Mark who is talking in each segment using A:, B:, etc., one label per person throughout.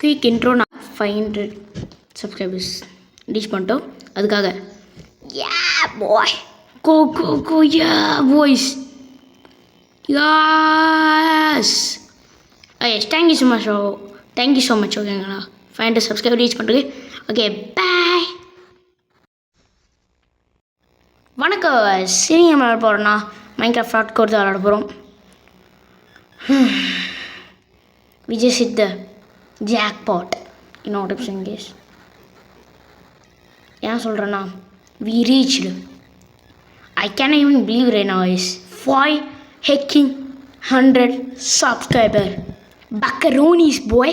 A: Quick intro. நான் 500 subscribers reach பண்ணிட்டோம். அதுக்காக bye go go go boys yes yes thank you so much. Thank you so much. ஓகேங்களா, 500 subscriber reach பண்ணுறது. Okay bye. வணக்கம். சரி, நம்ம விளாட போகிறோம்னா மைன்கிராஃப்ட் ஃப்ளாட் கோர்ஸ் விளாட போகிறோம். We just hit the jackpot. You know what I'm saying, guys? ஏன் சொல்கிறேன்னா, we reached, I can't even believe right now, guys, 500 subscriber. Buckaroonies, boy.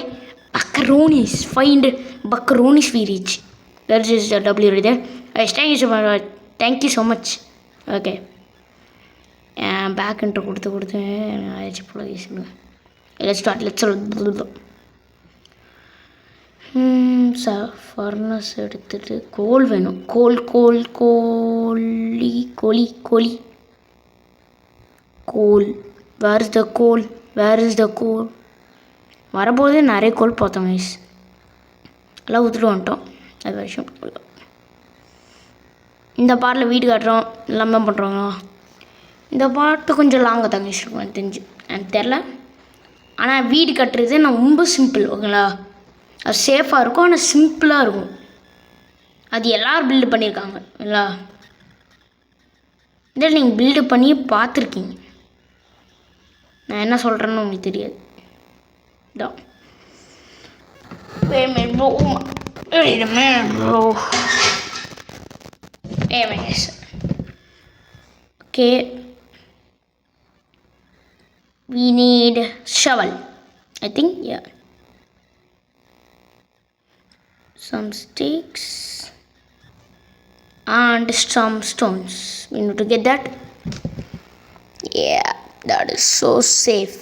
A: Buckaroonies. 500 buckaroonies we reach. That's just the W right there. Guys, thank you so much. Thank you so much. Okay. Back intro கொடுத்து ஆயிடுச்சு போல. Let's start. Let's furnace எடுத்துகிட்டு கோல் வேணும். கோல். Where is the கோல்? வரும்போது நிறைய கோல் பார்த்தோம் guys. எல்லாம் ஊற்றுட்டு வந்துட்டோம். அது விஷயம். இந்த பாட்டில் வீடு காட்டுறோம், எல்லாமே பண்ணுறோங்க. இந்த பாட்டு கொஞ்சம் லாங்காக தாங்க இருக்கும் எனக்கு தெரிஞ்சு. எனக்கு தெரில. ஆனால் வீடு கட்டுறது நான் ரொம்ப சிம்பிள். ஓகேங்களா, அது சேஃபாக இருக்கும், ஆனால் சிம்பிளாக இருக்கும். அது எல்லோரும் பில்டு பண்ணியிருக்காங்க இல்லைங்களா. இதில் நீங்கள் பில்டு பண்ணி பார்த்துருக்கீங்க. நான் என்ன சொல்கிறேன்னு உங்களுக்கு தெரியாது. இதான் okay. We need shovel, I think. Yeah, some sticks and some stones. We need to get that. Yeah, that is so safe.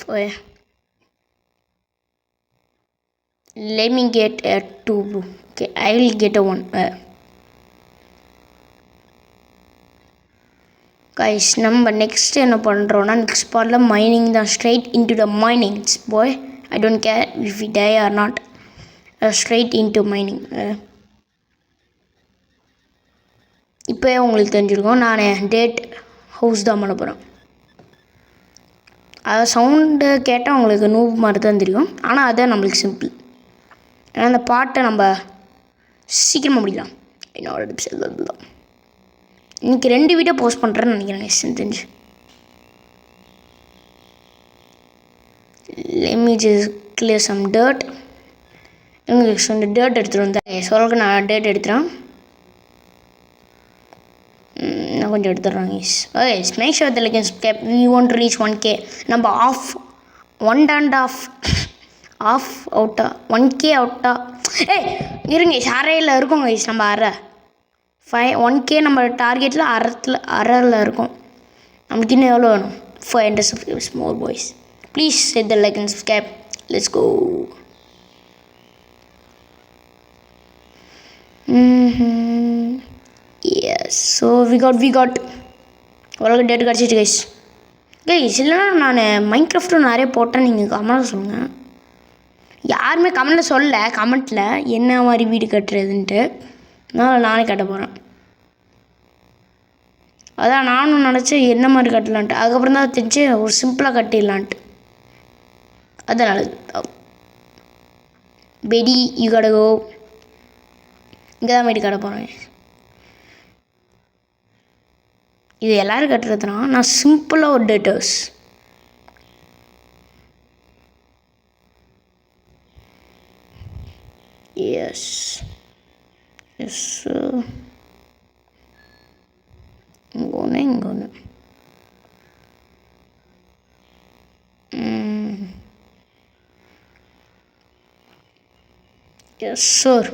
A: Let me get a 2. Okay, I will get a 1. Guys, நம்ம next என்ன பண்ணுறோன்னா, next பார்ட்டில் mining தான். Straight into the minings boy. I don't care if we die or not. Straight into mining. இப்போ உங்களுக்கு தெரிஞ்சிருக்கோம், நான் date house தான் பண்ண போகிறேன். அது சவுண்டு கேட்டால் உங்களுக்கு நூப் மாதிரி தான் தெரியும், ஆனால் அதுதான் நம்மளுக்கு சிம்பிள். ஏன்னா அந்த பாட்டை நம்ம சீக்கிரமாக முடியலாம். என்னோட டிப்ஸ் எல்லாம் இன்றைக்கி 2 வீடியோ போஸ்ட் பண்ணுறேன்னு நினைக்கிறேன் எனக்கு தெரிஞ்சு. Let me just clear some dirt. உங்களுக்கு இந்த டேர்ட் எடுத்துகிட்டு வந்தேன். சொல்லுங்க, நான் டேர்ட் எடுத்துகிறேன். நான் கொஞ்சம் எடுத்துடுறேன். Yes make sure the like subscribe. We want to reach 1K. நம்ம ஆஃப் அவுட்டா 1K அவுட்டா. இருங்க, அறையில் இருக்கோங்க கைஸ். நம்ம 1K நம்ம டார்கெட்டில் அரையில் இருக்கும். நமக்கு இன்னும் எவ்வளோ வேணும்? 500 subscribers more boys. Please hit the like and subscribe. Let's go. Yes, so we got உலக டேட் கிடச்சிட்டு கைஸ். இல்லைனா நான் மைன்கிராஃப்ட்டும் நிறைய போட்டேன். நீங்கள் கமெண்ட்டில் சொல்லுங்கள். யாருமே கமெண்ட்டில் சொல்லலை. கமெண்ட்டில் என்ன மாதிரி வீடு கட்டுறதுன்ட்டு நானே கட்ட போகிறேன். அதான் நானும் நினச்சேன் என்ன மாதிரி கட்டலான்ட்டு. அதுக்கப்புறம் தான் தெரிஞ்சு ஒரு சிம்பிளாக கட்டிடலான்ட்டு. அதான் நல்லது. பெடி யூ கடகோ. இங்கே தான் வீடு கட்ட போகிறேன். இது எல்லோரும் கட்டுறதுனா நான் சிம்பிளாக ஒரு டேட்டர்ஸ். எஸ் எஸ் இங்கே ஒன்று. எஸ் சார்,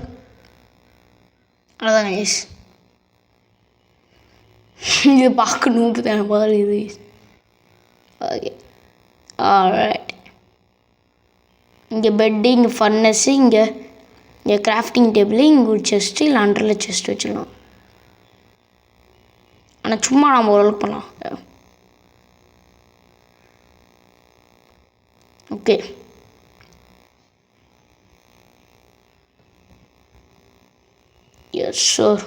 A: அதான் எஸ். இது பார்க்கணும் தான் பாரு இது. Okay, alright. இங்கே பெட்டு, இங்கே ஃபர்னஸ்ஸு, இங்கே கிராஃப்டிங் டேபிள், இங்கே ஒரு செஸ்ட்டு, இல்லை அண்டரில் செஸ்ட் வச்சிடலாம். ஆனால் சும்மா நம்ம ஓரளவுக்கு பண்ணலாம். Okay, Yes, sure.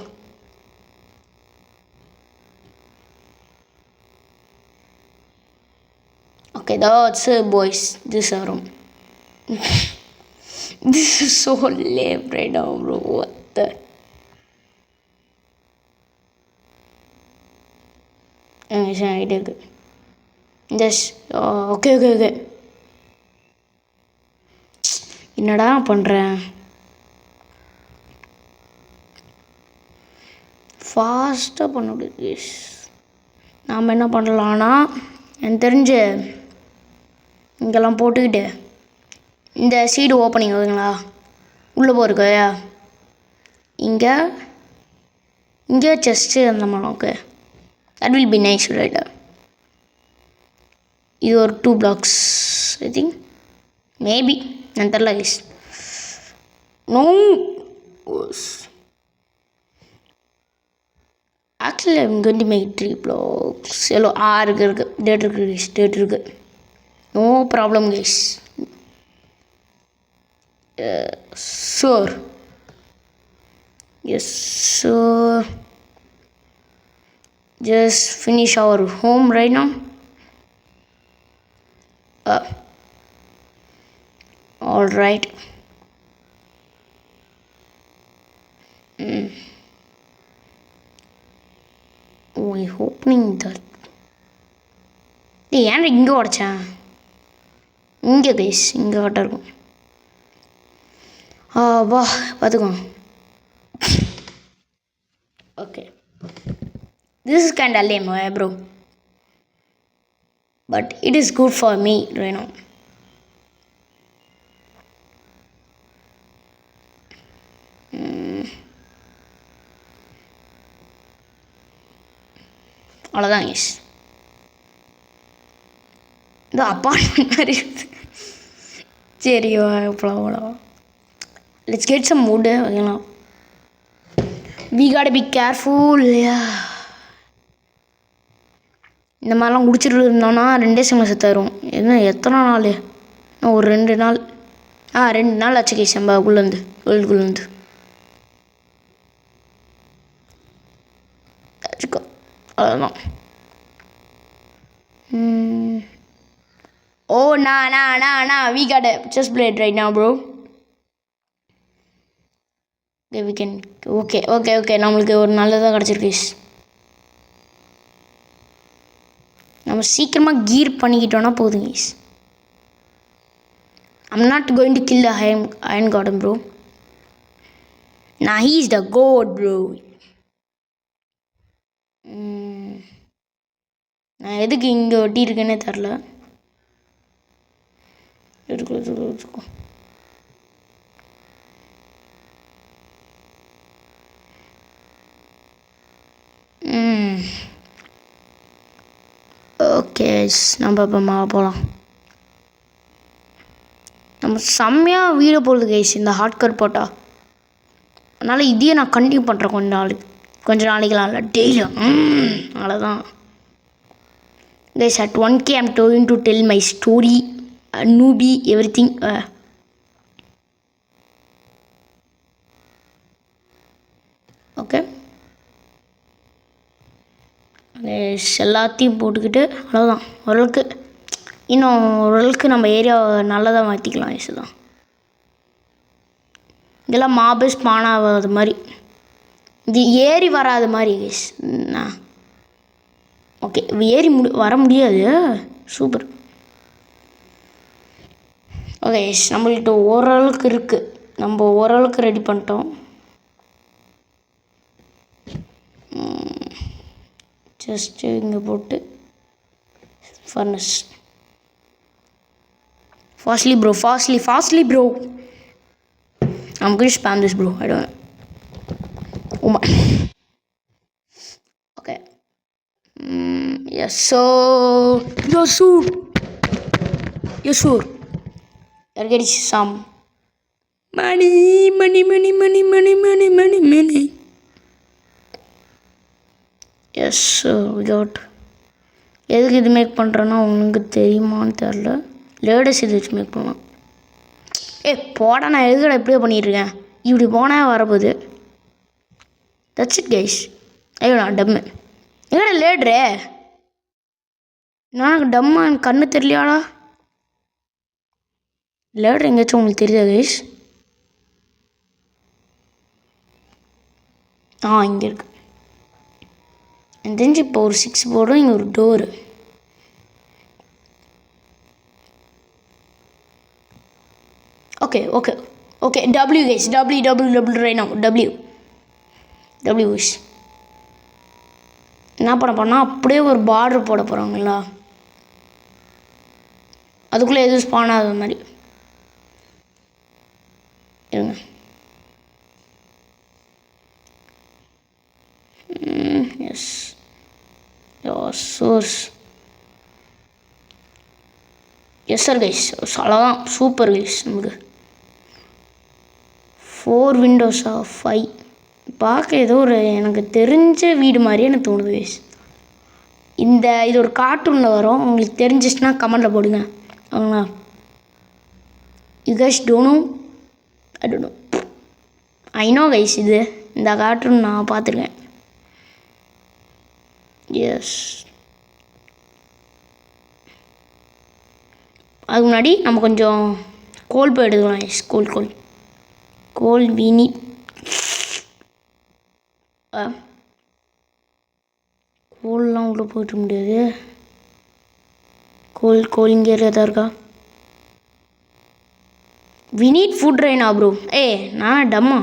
A: Okay, that's it, boys. This is our room. This is so lame right now, bro. What the? Idea good. Yes. Okay. என்னடா பண்ணுறேன்? ஃபாஸ்ட்டாக பண்ண முடியுது. நாம் என்ன பண்ணலான்னா, எனக்கு தெரிஞ்சு இங்கெல்லாம் போட்டுக்கிட்டு இந்த சீடு ஓப்பனிங் ஆகுதுங்களா, உள்ளே போருக்கு இங்கே செஸ்ட்டு அந்த மாதிரி. Okay, that will be nice right. இது ஒரு 2 blocks ஐ திங்க், மேபி நான் தெரில guys. No, actually I'm going to make 3 blocks. எவ்வளோ 6 இருக்குது. டேட் இருக்குது. No problem guys. Sure. Yes, sure. Just finish our home right now. All right. We hoping that. ஏன் இங்கே உடச்சேன்? இங்கே கைஸ், இங்கே கரெக்டாக இருக்கும். வா பார்த்துக்கோ. Okay, this is kind of lame, bro, but it is good for me right now. அவ்வளோதான் guys. இந்த அப்பார்ட்மெண்ட் மாதிரி இருக்குது. சரி, அவ்வளோ. Let's get some wood. வைக்கலாம். We gotta be careful. இந்த மாதிரிலாம் குடிச்சிட்டு இருந்தோன்னா 2 செம்மில் செத்தாயிரும். எத்தனை நாள்? ஒரு 2 நாள். 2 நாள் ஆச்சு கைஸ் நம்ம உள்ளேருந்து வச்சுக்கோ. அவ்வளோதான். nah, we got a chest blade right now, bro. Okay, we can. Okay, நம்மளுக்கு ஒரு நல்லதாக கிடச்சிருக்கு. நம்ம சீக்கிரமாக கீர் பண்ணிக்கிட்டோன்னா போதும் guys. I'm not going to kill the iron golem, bro. Nah, he's the god, bro. நான் எதுக்கு இங்கே ஒட்டியிருக்கேன்னே தெரில. எடுக்கோ. ஓகே, நம்ம இப்போ போகலாம். நம்ம செம்மையாக வீடியோ போடுது கைஸ் இந்த ஹார்ட் கட் போட்டால். அதனால் இதையே நான் கண்டினியூ பண்ணுறேன் கொஞ்ச நாளைக்கெலாம் இல்லை, டெய்லியும். அவ்வளோதான் guys. at 1K I'm going to tell my story, newbie, everything. Okay, எல்லாத்தையும் போட்டுக்கிட்டு அவ்வளோதான். ஓரளவுக்கு நம்ம ஏரியா நல்லதாக மாற்றிக்கலாம் கைஸ். தான் இதெல்லாம் மாபு ஸ்பான் ஆகாத மாதிரி, இது ஏறி வராத மாதிரி கைஸ். ஓகே, ஏறி வர முடியாது. சூப்பர். ஓகே, நம்மள்கிட்ட ஓரளவுக்கு இருக்குது. நம்ம ஓரளவுக்கு ரெடி பண்ணிட்டோம். ஜஸ்ட்டு இங்கே போட்டு furnace. Fastly, bro. I'm going to spam this, bro. I don't. Oh my. Okay. Yes, sure. You're getting some money. Yes, we got. எதுக்கு இது மேக் பண்ணுறேன்னா உங்களுக்கு தெரியுமான்னு தெரில. லேடஸ் இது வச்சு மேக் பண்ணலாம். போட நான் எதுக்கடா இப்படியே பண்ணிட்டுருக்கேன். இப்படி போனால் வரப்போகுது. That's it guys. ஐயோ நான் டம்மு. எங்கடா லேட்ரு? நான் டம்மா எனக்கு கண்ணு தெரியலையாடா? லேட்ரு எங்கேயாச்சும் உங்களுக்கு தெரியுதா கைஸ்? இங்கே இருக்கு. எனக்கு தெரிஞ்சு இப்போ ஒரு 6 போர்டும் இங்கே ஒரு door. Okay okay okay. W guys, W right now. W guys என்ன பண்ண போனால் அப்படியே ஒரு பார்டர் போட போகிறாங்களா? அதுக்குள்ளே எதுவும் ஸ்பான் ஆகாத மாதிரி இருங்க. Yes source. Yes sir guys, அவ்வளோதான். Super guys. நமக்கு 4 விண்டோஸா 5 பார்க்க ஏதோ ஒரு எனக்கு தெரிஞ்ச வீடு மாதிரியே எனக்கு தோணுது கைஸ். இது ஒரு கார்ட்டூனில் வரும். உங்களுக்கு தெரிஞ்சிச்சுன்னா கமெண்டில் போடுங்க. அவங்களா you guys don't know? I don't know. I know guys, இந்த கார்ட்டூன் நான் பார்த்துருக்கேன். எஸ். அதுக்கு முன்னாடி நம்ம கொஞ்சம் கோல் போய் எடுக்கலாம் கைஸ். கோல் வீணி. கோல்லாம் உள்ளே போயிட்டு முடியாது. கோல் இங்கே தான் இருக்கா? வி நீட் ஃபுட் ரைனா ப்ரோ. நான் டம்மா.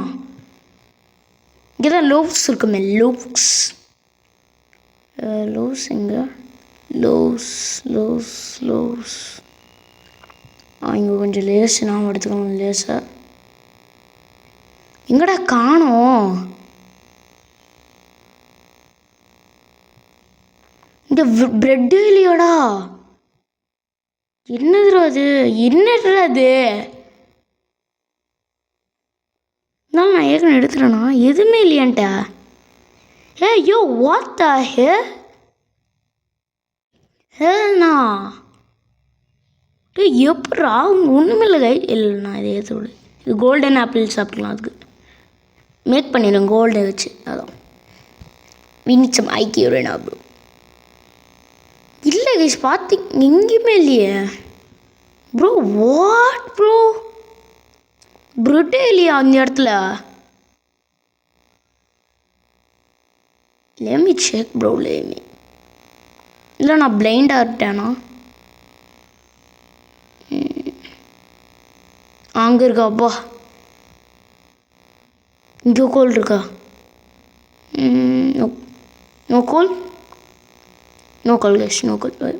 A: இங்கே தான் லோவ்ஸ் இருக்குமே. லோவ்ஸ் எங்கே? லோவ்ஸ் இங்கே கொஞ்சம் லேஸ் நாம் எடுத்துக்கணும். லேஸை எங்கடா காணோம்? இந்த ப்ரெட்டு இல்லையோடா? என்னதுடா அது? நான் ஏற்கனவே எடுத்துட்டேனா? எதுவுமே இல்லையான்ட்டா? யோ வாட் த ஹேண்ணா? எப்படா? ஒன்றுமே இல்லை இல்லைண்ணா. இதை ஏற்ற விடு. இது கோல்டன் ஆப்பிள் சாப்பிட்லாம். அதுக்கு மேக் பண்ணிடுங்க கோல்டை வச்சு. அதான் வினிச்சம் ஐக்கியோரேனா ப்ரோ. இல்லை கைஸ், பார்த்திங் எங்கேயுமே இல்லையே ப்ரோ. What bro? ப்ரெட்டே இல்லையா அந்த இடத்துல? Let me check bro. இல்லை நான் பிளைண்டாக இருட்டேனா? அங்கே இருக்கா? அப்பா இங்கே கோல் இருக்கா? No coal guys, no coal.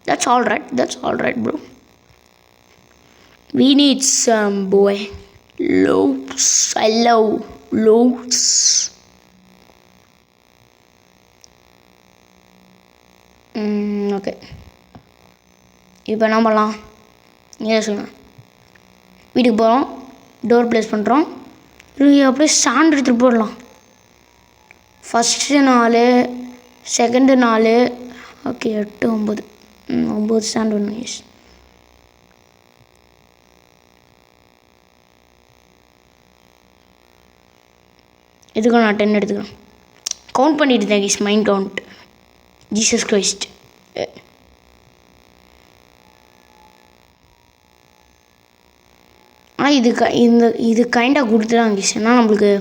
A: That's all right bro. We need some boy loaves. I love loaves. Okay, இப்போ என்ன பண்ணலாம்? சொல்லுங்கள். வீட்டுக்கு போகிறோம், டோர் ப்ளேஸ் பண்ணுறோம். அப்படியே ஸ்டாண்ட் எடுத்துகிட்டு போடலாம். ஃபஸ்ட்டு 4, செகண்டு 4, ஓகே 8, 9 ஸ்டாண்ட் ஒன்று. எஸ். இதுக்கும் நான் 10 எடுத்துக்கிறேன். கவுண்ட் பண்ணிட்டு தான் guys. Mind count. Jesus Christ. ஆனால் இது கைண்டாக கொடுத்துட்டாங்க கைஸ். ஏன்னா நம்மளுக்கு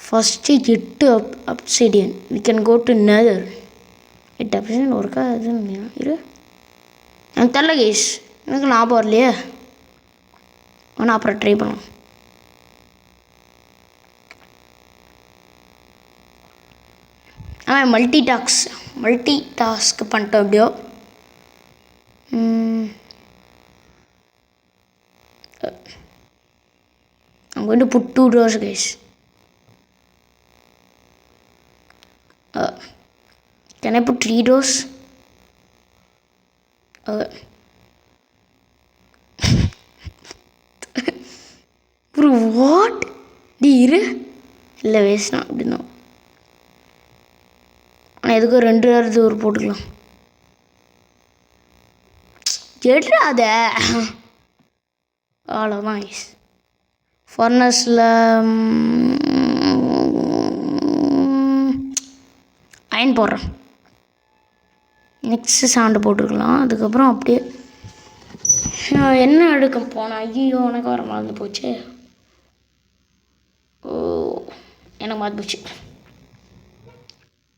A: first 8 obsidian. We can go to Nether. 8 obsidian ஒருக்கா இதுன்னு இரு. எனக்கு தெரில கைஸ், எனக்கு ஞாபகம் வரலையே. ஆனால் அப்புறம் ட்ரை பண்ணலாம். மல்டி டாஸ்க் பண்ணிட்டோம் எப்படியோ. I'm going to put 2 doors guys. Can I put 3 doors? Bro, what? இரு இல்லை வேஸ்ட்னா அப்படின்னா. ஆனால் எதுக்கும் 2 டோர் போட்டுக்கலாம். எடுறாத அவ்வளோதான் கைஸ். ஃபர்னஸில் அயன் போடுறேன். நெக்ஸ்ட்டு சாண்டு போட்டுருக்கலாம். அதுக்கப்புறம் அப்படியே என்ன எடுக்க போனேன்? ஐயோ எனக்கு வர மறந்து போச்சு. ஓ எனக்கு மறந்து போச்சு.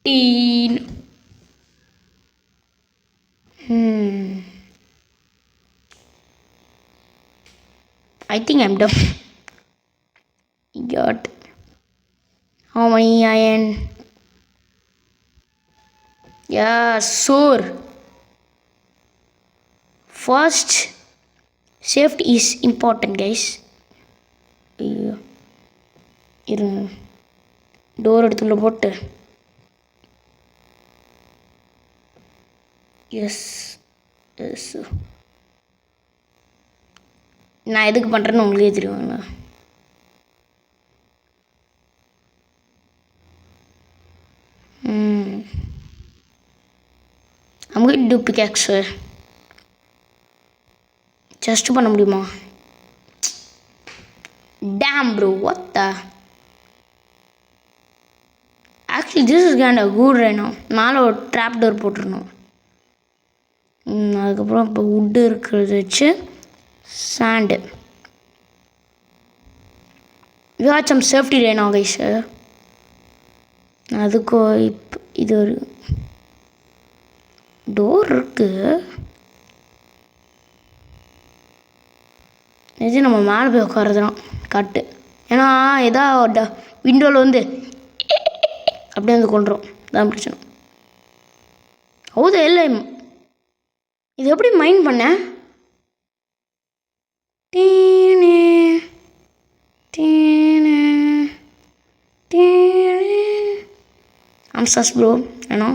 A: Then I think I'm done. Got how many iron? Yeah, sure. First, safety is important, guys. இருங்க, டோர் எடுத்துள்ள போட்டு. எஸ் எஸ், நான் எதுக்கு பண்ணுறேன்னு உங்களுக்கே தெரியுவாங்க. I'm going to do pickaxe. Just பண்ண முடியுமா? Damn bro, what the? Actually this is kind of good right now. மேலே ஒரு ட்ராப் டோர் போட்டுருணும். அதுக்கப்புறம் இப்போ வுட்டு இருக்கிறத வச்சு sand. We got some safety right now guys. அதுக்கு இப்போ இது ஒரு டோர் இருக்கு. இது நம்ம மேலே போய் உட்காரதுலாம் கட்டு. ஏன்னா எதா விண்டோவில் வந்து அப்படியே வந்து கொண்டுரும். தான் பிரச்சனை. ஹவுது இல்லை இது எப்படி மைண்ட் பண்ண? டீனு டீனு டீனு அம்சாஸ் ப்ரோ ஏன்னா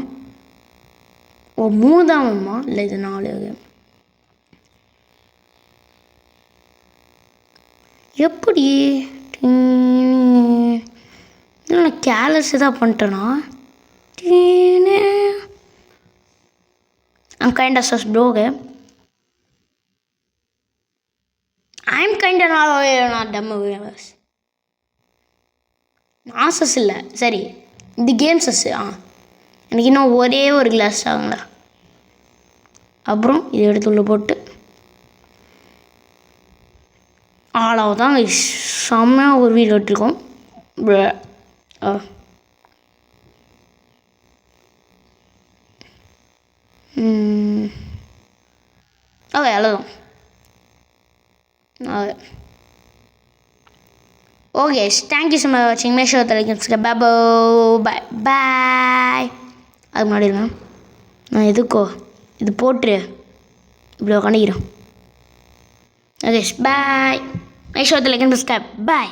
A: ஒரு 3 தான் வேணுமா? இல்லை இது 4. எப்படி நான் கேர்லெஸ் தான் பண்ணிட்டேனா? I'm kind of sus bro. Okay, I'm kind of not dumb. நான் சஸ் இல்லை, சரி இந்த கேம் சஸ். எனக்கு இன்னும் ஒரே ஒரு கிளாஸ் ஆகுங்களா. அப்புறம் இதை எடுத்து உள்ள போட்டு ஆளாவதான் செம்மையாக ஒரு வீடு எடுத்துருக்கோம். ஓகே அவ்வளோதான். ஓகே தேங்க்யூ ஸோ மச் வாட்சிங். Make sure to like and subscribe. Bye bye. அதுக்கு முன்னாடி இருங்க, நான் எதுக்கோ இது போட்டு இப்படி உட்காந்துக்கிறேன். Okay bye. Make sure to like and subscribe. Bye.